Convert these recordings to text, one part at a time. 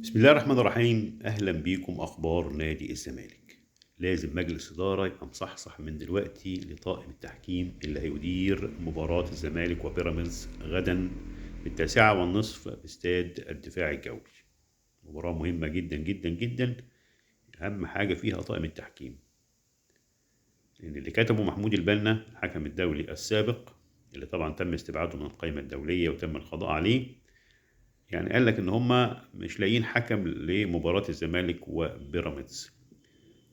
بسم الله الرحمن الرحيم. أهلا بيكم. أخبار نادي الزمالك. لازم مجلس إدارة يبقى مصحصح من دلوقتي لطاقم التحكيم اللي هيدير مباراة الزمالك وبيراميدز غدا في 9:30 باستاد الدفاع الجوي. مباراة مهمة جدا جدا جدا. أهم حاجة فيها طاقم التحكيم، لأن اللي كتبه محمود البنا الحكم الدولي السابق، اللي طبعا تم استبعاده من القائمة الدولية وتم القضاء عليه، يعني قال لك ان هم مش لاقيين حكم لمباراة الزمالك وبيراميدز،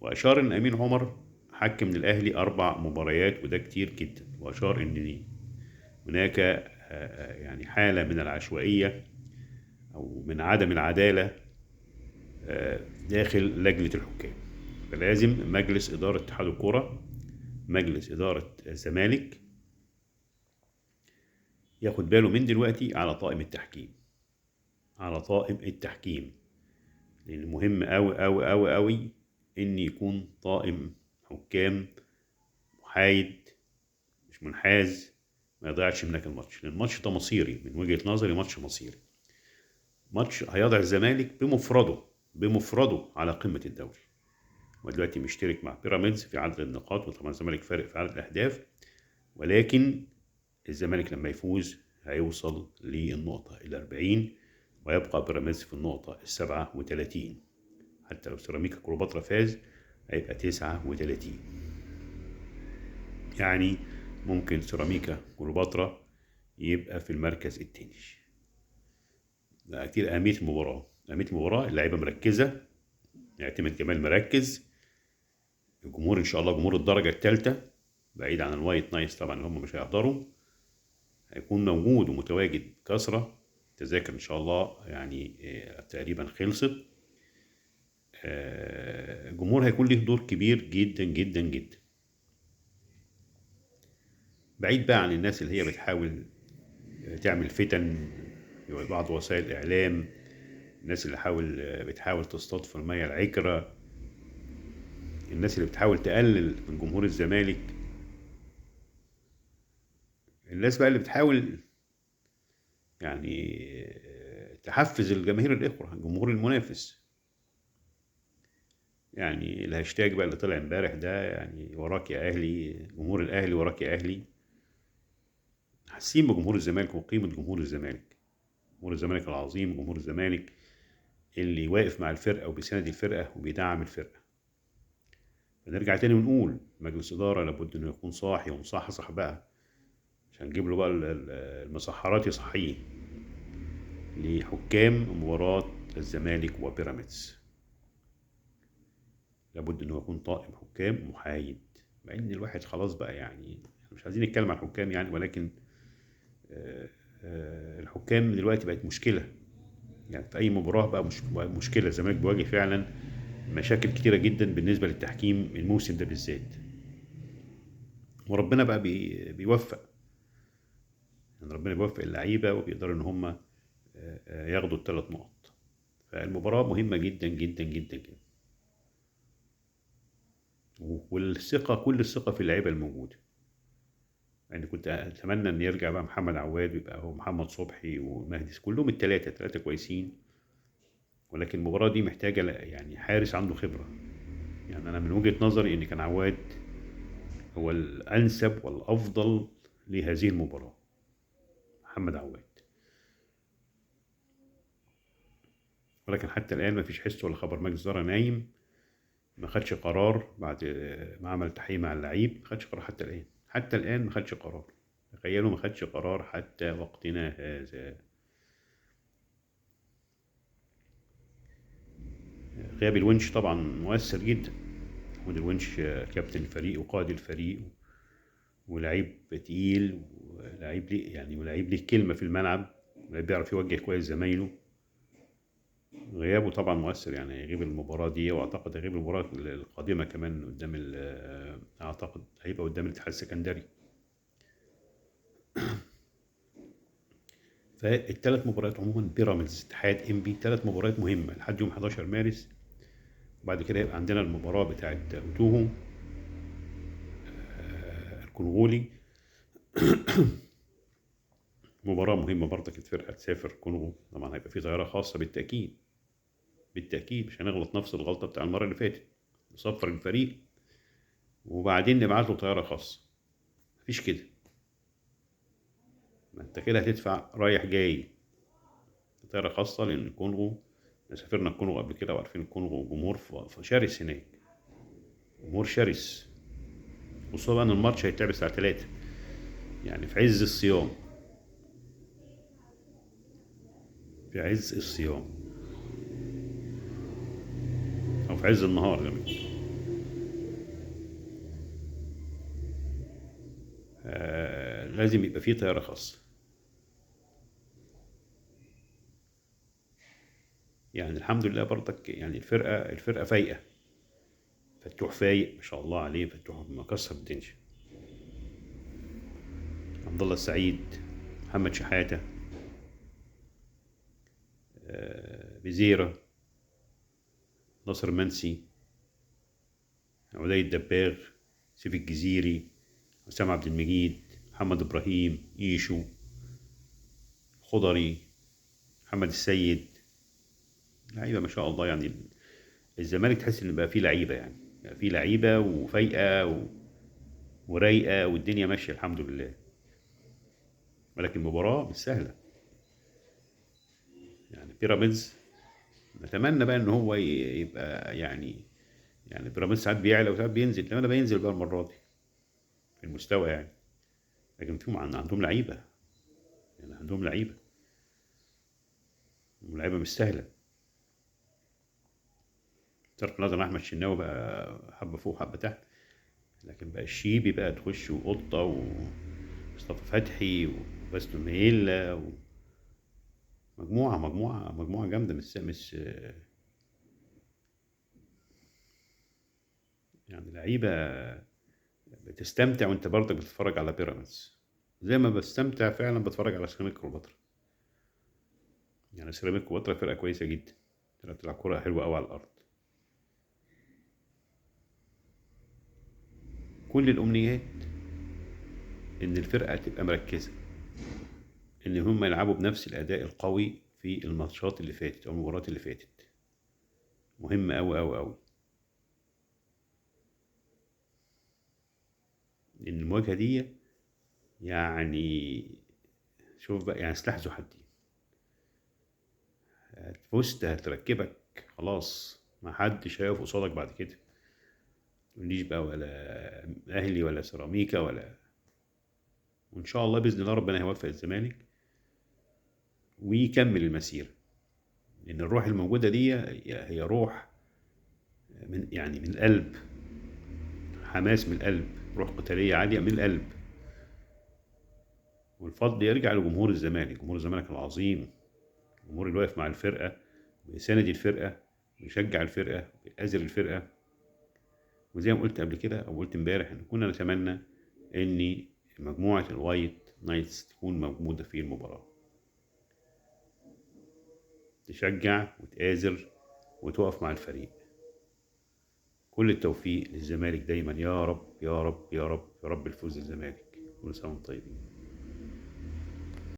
واشار ان امين عمر حكم من الاهلي 4 مباريات وده كتير جدا، واشار ان هناك يعني حالة من العشوائية او من عدم العدالة داخل لجنة الحكام. فلازم مجلس إدارة اتحاد الكرة، مجلس إدارة الزمالك، ياخد باله من دلوقتي على طاقم التحكيم، على طاقم التحكيم، لأن مهم أوي أوي أوي أوي إن يكون طاقم حكام محايد مش منحاز، ما يضيعش منك الماتش، لأن الماتش ده مصيري من وجهة نظري، ماتش مصيري، ماتش هيضع الزمالك بمفرده على قمة الدوري. ودلوقتي مشترك مع بيراميدز في عدد النقاط، وطبعا الزمالك فارق في عدد الأهداف، ولكن الزمالك لما يفوز هيوصل للنقطة 40، ويبقى بيراميدز في النقطة 37. حتى لو سيراميكا كليوباترا فاز هيبقى 39. يعني ممكن سيراميكا كليوباترا يبقى في المركز التاني. ده كتير أهمية المباراة. أهمية المباراة اللعيبة مركزة، يعتمد جمال مركز، الجمهور إن شاء الله جمهور الدرجة الثالثة بعيد عن الوايت نايس طبعا اللي هم مش هيحضروا، هيكون موجود ومتواجد كثرة. التذاكر إن شاء الله يعني تقريبا خلصت. الجمهور هيكون له دور كبير جدا جدا جدا، بعيد بقى عن الناس اللي هي بتحاول تعمل فتن في بعض وسائل الإعلام، الناس اللي بتحاول تصطاد في المية العكرة، الناس اللي بتحاول تقلل من جمهور الزمالك، الناس بقى اللي بتحاول يعني تحفز الجماهير الإخرى الجمهور المنافس. يعني الهاشتاج بقى اللي طلع امبارح ده، يعني وراك يا أهلي، جمهور الأهلي وراك يا أهلي، حاسين بجمهور الزمالك وقيمة جمهور الزمالك، جمهور الزمالك العظيم، جمهور الزمالك اللي واقف مع الفرقة وبيساند الفرقة وبيدعم الفرقة. فنرجع تاني ونقول مجلس إدارة لابد إنه يكون صاحي ومصحصح بقى، عشان نجيب له بقى المسحرات يصحيه لحكام مباراة الزمالك وبيراميدز. لابد إنه يكون طاقم حكام محايد، مع إن الواحد خلاص بقى يعني مش عايزين نتكلم عن الحكام يعني، ولكن الحكام دلوقتي بقت مشكلة. يعني في أي مباراة بقى مشكلة. الزمالك بيواجه فعلا مشاكل كتيرة جدا بالنسبة للتحكيم الموسم ده بالذات، وربنا بقى بيوفق، يعني ربنا بيوفق اللعيبة وبيقدروا إن هم ياخدوا ال3 نقط. فالمباراة مهمة جدا جدا جدا جدا، والثقة كل الثقة في اللعيبة الموجودة. يعني كنت أتمنى إن يرجع بقى محمد عواد ويبقى هو محمد صبحي ومهدي، كلهم التلاتة كويسين، ولكن المباراة دي محتاجة يعني حارس عنده خبرة. يعني أنا من وجهة نظري إن كان عواد هو الأنسب والأفضل لهذه المباراة، محمد عواد، ولكن حتى الآن ما فيش حس ولا خبر. مجلس إدارة نايم، ما خدش قرار بعد ما عمل تحقيق مع اللعيب، ما خدش قرار حتى الآن، حتى الآن ما خدش قرار. تخيلوا ما خدش قرار حتى وقتنا هذا. غياب الونش طبعا مؤثر جدا. محمود الونش كابتن الفريق وقائد الفريق ولعيب تقيل، ولعيب ليه يعني، ولعيب ليه كلمة في الملعب، ولعيب بيعرف يوجه كويس زمايله. غيابه طبعا مؤثر، يعني هيغيب المباراة دي، واعتقد هيغيب المباراة القادمة كمان قدام اعتقد هيبقى قدام الاتحاد السكندري. فال3 مباريات عموما بيراميدز اتحاد انبي 3 مباريات مهمة لحد يوم 11 مارس، وبعد كده هيبقى عندنا المباراة بتاعت اوتوهو الكونغولي. مباراة مهمة برضك، الفرقة تسافر كونغو، طبعا هيبقى في طيارة خاصة بالتأكيد. بالتأكيد مش هنغلط نفس الغلطة بتاع المرة اللي فاتت، نصفر الفريق وبعدين نبعت له طيارة خاصة. مفيش كده، ما انت كده هتدفع رايح جاي طيارة خاصة، لأن الكونغو سافرنا الكونغو قبل كده وعارفين الكونغو جمهور شرس هناك، جمهور شرس. خصوصا ان الماتش هيتلعب الساعة 3، يعني في عز الصيام، في عز الصيام او في عز النهار كمان. لازم يبقى فيه طيارة خاصة. يعني الحمد لله برضك، يعني الفرقة فايقة. فتوح فايق ما شاء الله عليه، فتوح مكسر الدنيا. عبد الله السعيد، محمد شحاتة، بزيرة، ناصر منسي، علاء الدباغ، سيف الجزيري، حسام عبد المجيد، محمد ابراهيم، ايشو، خضري، محمد السيد. لعيبه ما شاء الله يعني. الزمالك تحس ان بقى فيه لعيبه، يعني بقى فيه لعيبه وفايقه ورايقه والدنيا ماشيه الحمد لله. ولكن المباراه مش سهله. يعني بيراميدز نتمنى بقى ان هو يبقى يعني بيراميدز ساعات بيعلى وساعات بينزل، انما ده بينزل بقى المره دي في المستوى يعني. لكن فيهم عندهم لعيبه، يعني عندهم لعيبه ولعيبه مش سهله. صرف النظر عن احمد شناوي بقى حبه فوق حبه تحت، لكن بقى الشيبي بقى تخش وقطه ومصطفى فتحي وباستون ميلا مجموعه جامده. مش يعني لعيبه بتستمتع وانت برضك بتتفرج على بيراميدز، زي ما بستمتع فعلا بتفرج على سيراميكا كليوباترا. يعني سيراميكا كليوباترا فرقه كويسه جدا، بتلعب كوره حلوه قوي على الارض. كل الامنيات ان الفرقه تبقى مركزه، ان هم يلعبوا بنفس الاداء القوي في الماتشات اللي فاتت او المباريات اللي فاتت. مهم قوي قوي قوي، ان المواجهه دي يعني شوف بقى يعني سلاح ذو حدين. فزت هتركبك خلاص، ما حدش هيقف قصادك بعد كده. متقوليش بقى ولا اهلي ولا سيراميكا ولا. وان شاء الله باذن الله ربنا هيوفق الزمالك ويكمل المسيره، لان الروح الموجوده دي هي روح من القلب، حماس من القلب، روح قتاليه عاليه من القلب. والفضل يرجع لجمهور الزمالك، جمهور الزمالك العظيم، الجمهور اللي واقف مع الفرقه ويساند الفرقه ويشجع الفرقه ويأزر الفرقه. وزي ما قلت قبل كده او قلت امبارح ان كنا نتمنى ان مجموعه الوايت نايتس تكون موجوده في المباراه، تشجع وتآزر وتقف مع الفريق. كل التوفيق للزمالك دايما، يا رب يا رب يا رب يا رب الفوز للزمالك. كل سنه وانتم طيبين.